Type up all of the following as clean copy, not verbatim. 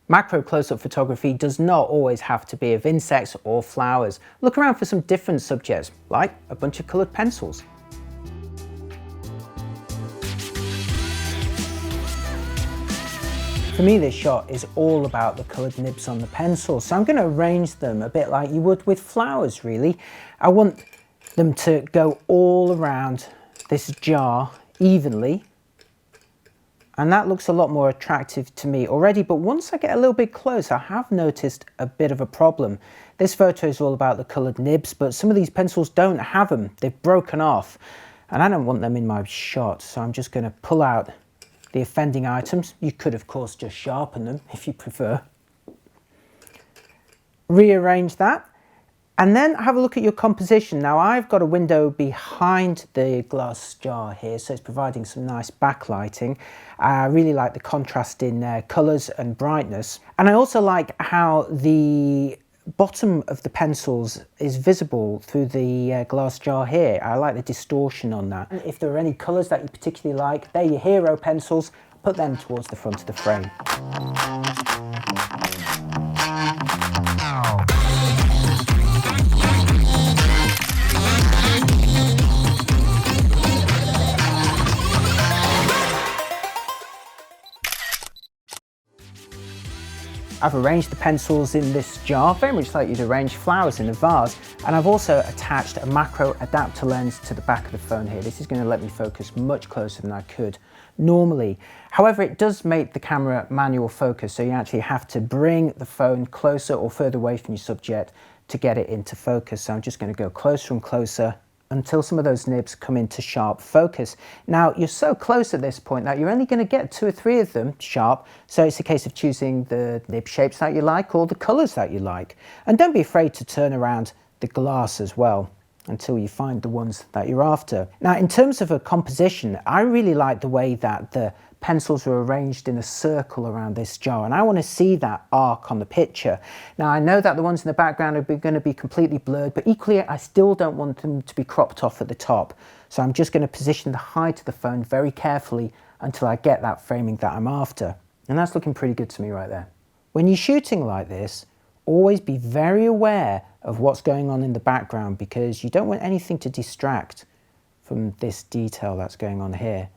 Macro close-up photography does not always have to be of insects or flowers. Look around for some different subjects, like a bunch of coloured pencils. For me, this shot is all about the coloured nibs on the pencil, so I'm going to arrange them a bit like you would with flowers, really. I want them to go all around this jar evenly, and that looks a lot more attractive to me already. But once I get a little bit close, I have noticed a bit of a problem. This photo is all about the coloured nibs, but some of these pencils don't have them. They've broken off, and I don't want them in my shot, so I'm just going to pull out the offending items. You could, of course, just sharpen them if you prefer. Rearrange that. And then have a look at your composition. Now I've got a window behind the glass jar here, so it's providing some nice backlighting. I really like the contrast in colours and brightness. And I also like how the bottom of the pencils is visible through the glass jar here. I like the distortion on that. If there are any colours that you particularly like, they're your hero pencils, put them towards the front of the frame. I've arranged the pencils in this jar, very much like you'd arrange flowers in a vase, and I've also attached a macro adapter lens to the back of the phone here. This is going to let me focus much closer than I could normally. However, it does make the camera manual focus, so you actually have to bring the phone closer or further away from your subject to get it into focus. So I'm just going to go closer and closer until some of those nibs come into sharp focus. Now you're so close at this point that you're only going to get 2 or 3 of them sharp, so it's a case of choosing the nib shapes that you like or the colours that you like. And don't be afraid to turn around the glass as well until you find the ones that you're after. Now in terms of a composition, I really like the way that the pencils are arranged in a circle around this jar, and I want to see that arc on the picture. Now I know that the ones in the background are going to be completely blurred, but equally I still don't want them to be cropped off at the top. So I'm just going to position the height of the phone very carefully until I get that framing that I'm after. And that's looking pretty good to me right there. When you're shooting like this, always be very aware of what's going on in the background, because you don't want anything to distract from this detail that's going on here.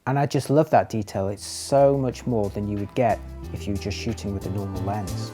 And I just love that detail. It's so much more than you would get if you were just shooting with a normal lens.